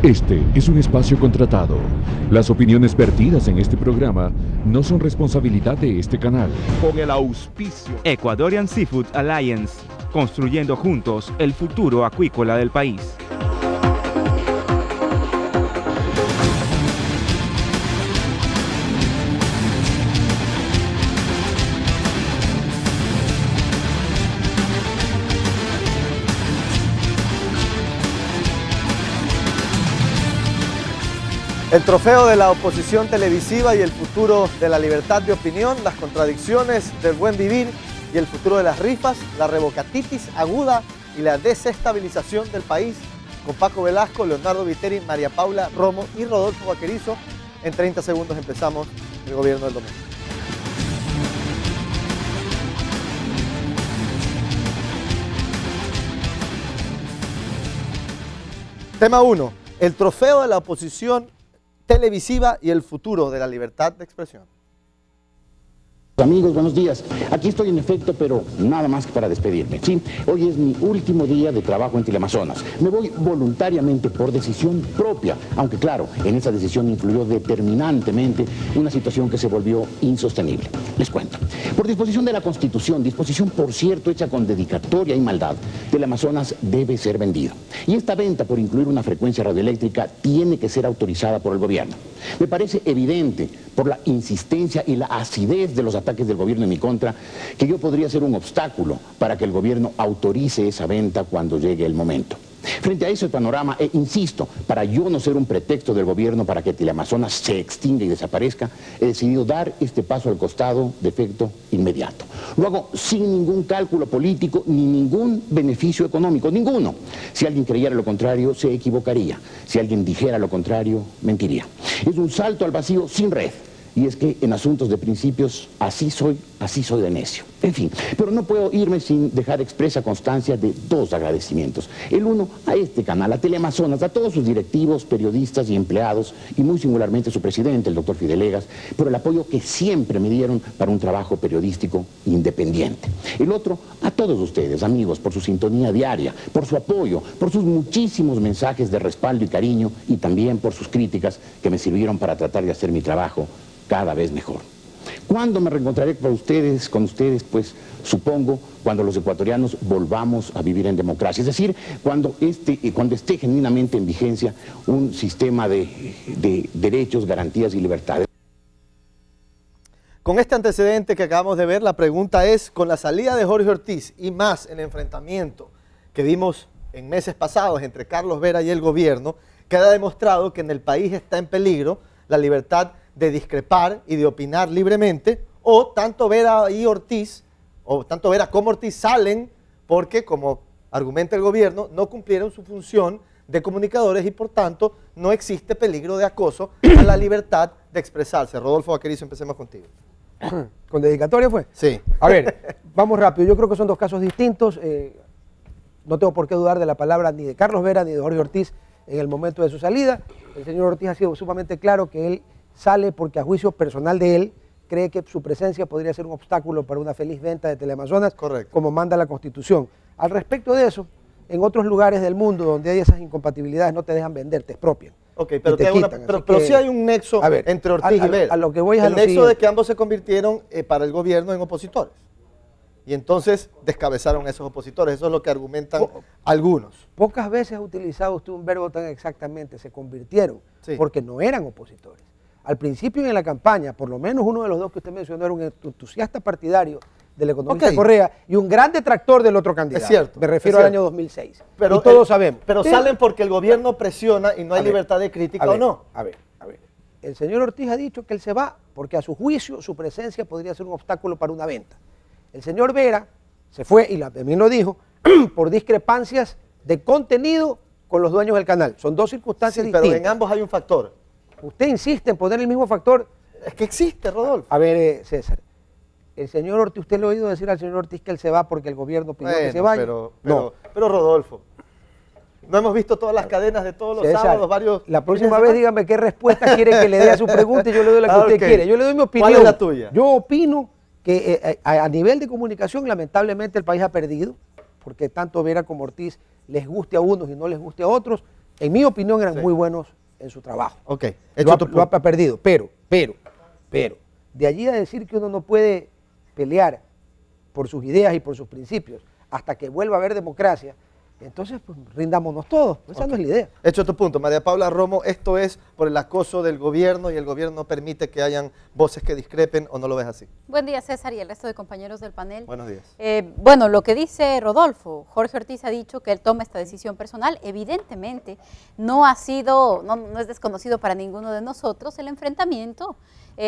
Este es un espacio contratado. Las opiniones vertidas en este programa no son responsabilidad de este canal. Con el auspicio Ecuadorian Seafood Alliance, construyendo juntos el futuro acuícola del país. El trofeo de la oposición televisiva y el futuro de la libertad de opinión, las contradicciones del buen vivir y el futuro de las rifas, la revocatitis aguda y la desestabilización del país, con Paco Velasco, Leonardo Viteri, María Paula Romo y Rodolfo Vaquerizo. En 30 segundos empezamos el gobierno del domingo. Tema 1. El trofeo de la oposición televisiva y el futuro de la libertad de expresión. Amigos, buenos días. Aquí estoy en efecto, pero nada más que para despedirme. Sí, hoy es mi último día de trabajo en Teleamazonas. Me voy voluntariamente por decisión propia, aunque claro, en esa decisión influyó determinantemente una situación que se volvió insostenible. Les cuento. Por disposición de la Constitución, disposición por cierto hecha con dedicatoria y maldad, Teleamazonas debe ser vendido. Y esta venta por incluir una frecuencia radioeléctrica tiene que ser autorizada por el gobierno. Me parece evidente, por la insistencia y la acidez de los ataques del gobierno en mi contra, que yo podría ser un obstáculo para que el gobierno autorice esa venta cuando llegue el momento. Frente a ese panorama, insisto, para yo no ser un pretexto del gobierno para que Teleamazonas se extinga y desaparezca, he decidido dar este paso al costado de efecto inmediato. Lo hago sin ningún cálculo político ni ningún beneficio económico, ninguno. Si alguien creyera lo contrario, se equivocaría. Si alguien dijera lo contrario, mentiría. Es un salto al vacío sin red. Y es que en asuntos de principios así soy de necio. En fin, pero no puedo irme sin dejar expresa constancia de dos agradecimientos. El uno a este canal, a Teleamazonas, a todos sus directivos, periodistas y empleados, y muy singularmente a su presidente, el doctor Fidelegas, por el apoyo que siempre me dieron para un trabajo periodístico independiente. El otro a todos ustedes, amigos, por su sintonía diaria, por su apoyo, por sus muchísimos mensajes de respaldo y cariño, y también por sus críticas que me sirvieron para tratar de hacer mi trabajo cada vez mejor. ¿Cuándo me reencontraré con ustedes? Pues supongo cuando los ecuatorianos volvamos a vivir en democracia, es decir, cuando esté genuinamente en vigencia un sistema de derechos, garantías y libertades. Con este antecedente que acabamos de ver, la pregunta es, con la salida de Jorge Ortiz y más el enfrentamiento que vimos en meses pasados entre Carlos Vera y el gobierno, queda demostrado que en el país está en peligro la libertad de discrepar y de opinar libremente, o tanto Vera y Ortiz, o tanto Vera como Ortiz salen porque, como argumenta el gobierno, no cumplieron su función de comunicadores y por tanto no existe peligro de acoso a la libertad de expresarse. Rodolfo Vaquerizo, empecemos contigo. ¿Con dedicatoria fue? Sí. A ver, vamos rápido. Yo creo que son dos casos distintos. No tengo por qué dudar de la palabra ni de Carlos Vera ni de Jorge Ortiz en el momento de su salida. El señor Ortiz ha sido sumamente claro que él sale porque a juicio personal de él cree que su presencia podría ser un obstáculo para una feliz venta de Teleamazonas, correcto, como manda la Constitución. Al respecto de eso, en otros lugares del mundo donde hay esas incompatibilidades no te dejan vender, te expropian. Ok, pero, pero sí hay un nexo entre Ortiz y Vera. A lo que voy es el nexo de que ambos se convirtieron para el gobierno en opositores. Y entonces descabezaron a esos opositores. Eso es lo que argumentan algunos. Pocas veces ha utilizado usted un verbo tan exactamente, se convirtieron, sí, porque no eran opositores. Al principio en la campaña, por lo menos uno de los dos que usted mencionó era un entusiasta partidario del economista Correa y un gran detractor del otro candidato. Es cierto. Me refiero al año 2006. Pero y todos sabemos. Pero salen porque el gobierno presiona y no hay libertad de crítica o no. A ver. El señor Ortiz ha dicho que él se va porque a su juicio su presencia podría ser un obstáculo para una venta. El señor Vera se fue, y también lo dijo, por discrepancias de contenido con los dueños del canal. Son dos circunstancias distintas. Pero en ambos hay un factor. Usted insiste en poner el mismo factor. Es que existe, Rodolfo. A ver, César, el señor Ortiz, ¿usted le ha oído decir al señor Ortiz que él se va porque el gobierno pidió que se vaya? Pero Rodolfo, no hemos visto todas las cadenas de todos los sábados, varios... La próxima vez dígame qué respuesta quiere que le dé a su pregunta y yo le doy la que usted quiere. Yo le doy mi opinión. ¿Cuál es la tuya? Yo opino que a nivel de comunicación, lamentablemente, el país ha perdido, porque tanto Vera como Ortiz les guste a unos y no les guste a otros. en mi opinión, eran Sí. muy buenos en su trabajo. Ok, Lo ha perdido, pero, de allí a decir que uno no puede pelear por sus ideas y por sus principios hasta que vuelva a haber democracia, entonces pues, rindámonos todos. Esa no es la idea. Hecho tu punto, María Paula Romo, esto es por el acoso del gobierno y el gobierno no permite que hayan voces que discrepen, ¿o no lo ves así? Buen día, César, y el resto de compañeros del panel. Buenos días. Bueno, lo que dice Rodolfo, Jorge Ortiz ha dicho que él toma esta decisión personal. Evidentemente, no es desconocido para ninguno de nosotros el enfrentamiento,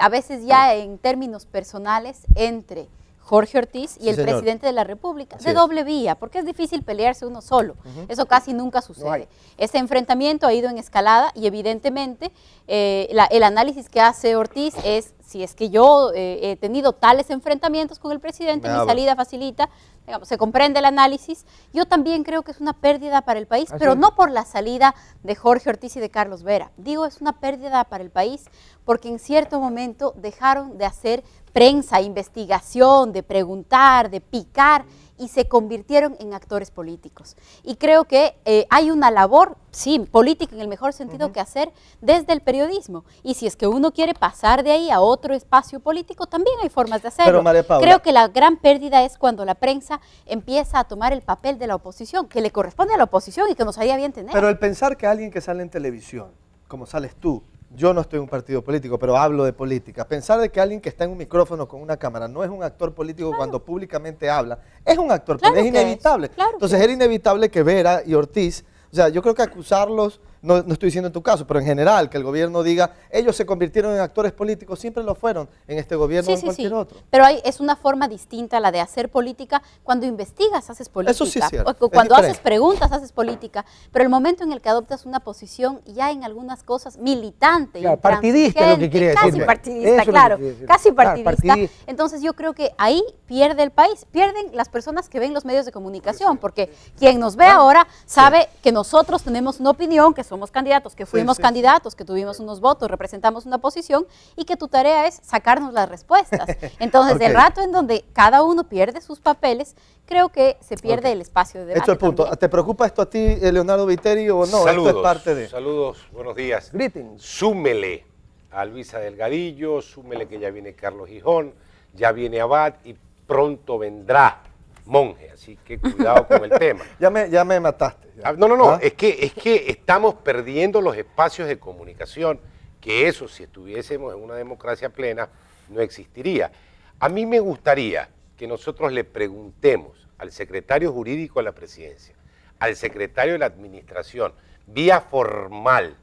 a veces ya en términos personales, entre Jorge Ortiz y Sí, el señor. presidente de la República, Así de es. doble vía, porque es difícil pelearse uno solo. Eso casi nunca sucede. Ese enfrentamiento ha ido en escalada y evidentemente el análisis que hace Ortiz es, si es que yo he tenido tales enfrentamientos con el presidente, mi salida facilita, digamos, se comprende el análisis. Yo también creo que es una pérdida para el país, pero no por la salida de Jorge Ortiz y de Carlos Vera. Digo, es una pérdida para el país porque en cierto momento dejaron de hacer prensa, investigación, de preguntar, de picar, y se convirtieron en actores políticos. Y creo que hay una labor, sí, política en el mejor sentido que hacer desde el periodismo. Y si es que uno quiere pasar de ahí a otro espacio político, también hay formas de hacerlo. Pero, María Paula, creo que la gran pérdida es cuando la prensa empieza a tomar el papel de la oposición, que le corresponde a la oposición y que nos haría bien tener. Pero el pensar que alguien que sale en televisión, como sales tú, yo no estoy en un partido político, pero hablo de política. Pensar de que alguien que está en un micrófono con una cámara no es un actor político cuando públicamente habla, es un actor político, es inevitable. Entonces era inevitable que Vera y Ortiz, o sea, yo creo que acusarlos, no estoy diciendo en tu caso, pero en general, que el gobierno diga, ellos se convirtieron en actores políticos, siempre lo fueron en este gobierno o en cualquier otro. Pero es una forma distinta la de hacer política. Cuando investigas, haces política. Eso sí es cierto. Cuando haces preguntas, haces política. Pero el momento en el que adoptas una posición ya en algunas cosas militante, Claro, partidista es lo que quiere decir. casi partidista, Eso claro, es lo que quiere decir. casi Claro, partidista. Entonces yo creo que ahí pierde el país, pierden las personas que ven los medios de comunicación, porque quien nos ve ahora sabe que nosotros tenemos una opinión, que somos candidatos, que fuimos candidatos, que tuvimos unos votos, representamos una posición y que tu tarea es sacarnos las respuestas. Entonces, del rato en donde cada uno pierde sus papeles, creo que se pierde el espacio de debate. Hecho el punto. también. ¿Te preocupa esto a ti, Leonardo Viteri, o no? Saludos, esto es parte de... saludos, buenos días. Greetings. Súmele a Luisa Delgadillo, súmele que ya viene Carlos Gijón, ya viene Abad y pronto vendrá Monge, así que cuidado con el tema. Ya me mataste. Ya. No, es que estamos perdiendo los espacios de comunicación, que eso, si estuviésemos en una democracia plena, no existiría. A mí me gustaría que nosotros le preguntemos al secretario jurídico de la presidencia, al secretario de la administración, vía formal,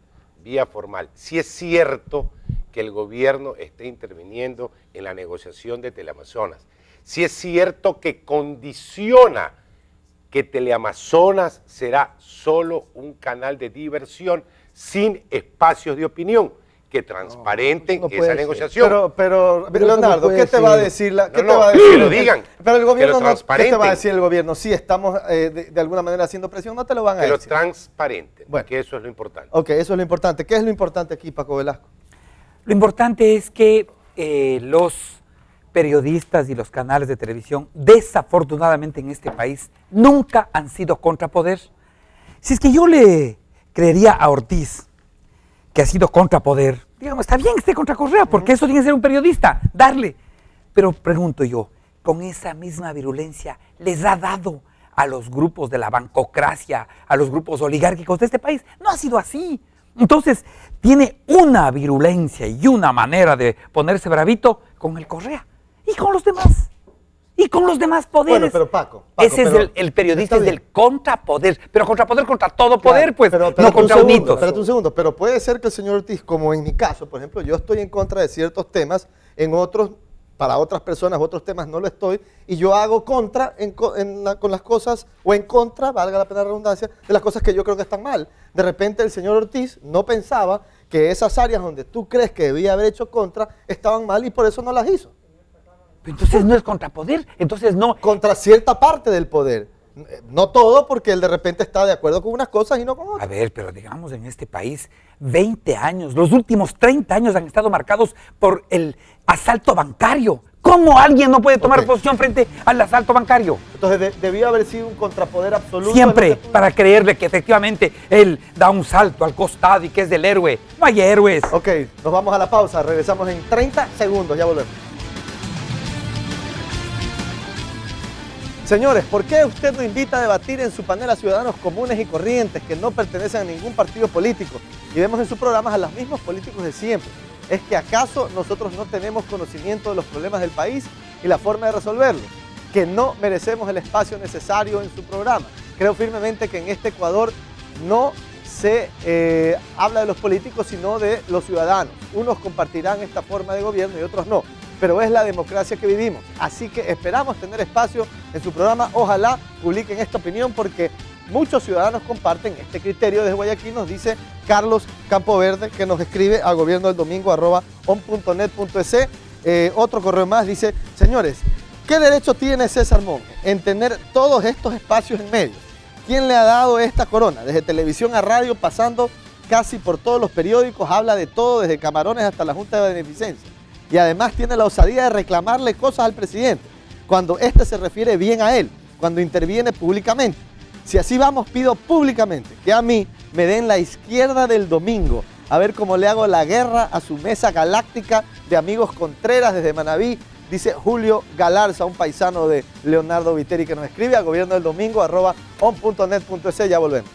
si es cierto que el gobierno esté interviniendo en la negociación de Teleamazonas, si es cierto que condiciona que Teleamazonas será solo un canal de diversión sin espacios de opinión, que transparenten esa negociación. Pero Pero Leonardo, eso no ¿qué te puede va a ser. decir? Que lo digan, Pero el gobierno que lo no, ¿qué te va a transparenten. decir el gobierno? Sí, estamos de alguna manera haciendo presión, no te lo van a Que lo decir. transparenten, Bueno. que eso es lo importante. Ok, eso es lo importante. ¿Qué es lo importante aquí, Paco Velasco? Lo importante es que los periodistas y los canales de televisión, desafortunadamente en este país, nunca han sido contrapoder. Si es que yo le creería a Ortiz que ha sido contrapoder, digamos, está bien que esté contra Correa, porque eso tiene que ser un periodista, darle. Pero pregunto yo, con esa misma virulencia les ha dado a los grupos de la bancocracia, a los grupos oligárquicos de este país. No ha sido así. Entonces, tiene una virulencia y una manera de ponerse bravito con el Correa y con los demás. Y con los demás poderes. Bueno, pero Paco, ese pero es el periodista, está es bien. del contrapoder. Pero contrapoder contra todo poder, Claro, pues, pero no contra un unitos. Espérate un segundo, pero puede ser que el señor Ortiz, como en mi caso, por ejemplo, yo estoy en contra de ciertos temas, en otros, para otras personas, otros temas no lo estoy, y yo hago contra con las cosas, o en contra, valga la pena la redundancia, de las cosas que yo creo que están mal. De repente el señor Ortiz no pensaba que esas áreas donde tú crees que debía haber hecho contra estaban mal y por eso no las hizo. Entonces no es contrapoder, entonces no. Contra cierta parte del poder. No todo, porque él de repente está de acuerdo con unas cosas y no con otras. A ver, pero digamos en este país, 20 años, los últimos 30 años han estado marcados por el asalto bancario. ¿Cómo alguien no puede tomar posición frente al asalto bancario? Entonces debió haber sido un contrapoder absoluto. Siempre, para creerle que efectivamente él da un salto al costado y que es del héroe. No hay héroes. Ok, nos vamos a la pausa, regresamos en 30 segundos, ya volvemos. Señores, ¿por qué usted no invita a debatir en su panel a ciudadanos comunes y corrientes que no pertenecen a ningún partido político? Y vemos en sus programas a los mismos políticos de siempre. ¿Es que acaso nosotros no tenemos conocimiento de los problemas del país y la forma de resolverlos? ¿Que no merecemos el espacio necesario en su programa? Creo firmemente que en este Ecuador no se habla de los políticos, sino de los ciudadanos. Unos compartirán esta forma de gobierno y otros no. Pero es la democracia que vivimos. Así que esperamos tener espacio en su programa. Ojalá publiquen esta opinión porque muchos ciudadanos comparten este criterio. Desde Guayaquil nos dice Carlos Campoverde, que nos escribe a gobiernodeldomingo@on.net.es. Otro correo más dice, señores, ¿qué derecho tiene César Monge en tener todos estos espacios en medio? ¿Quién le ha dado esta corona? Desde televisión a radio, pasando casi por todos los periódicos, habla de todo, desde camarones hasta la Junta de Beneficencia. Y además tiene la osadía de reclamarle cosas al presidente, cuando éste se refiere bien a él, cuando interviene públicamente. Si así vamos, pido públicamente que a mí me den la izquierda del domingo, a ver cómo le hago la guerra a su mesa galáctica de amigos Contreras desde Manaví, dice Julio Galarza, un paisano de Leonardo Viteri, que nos escribe a gobiernodeldomingo@on.net.es. Ya volvemos.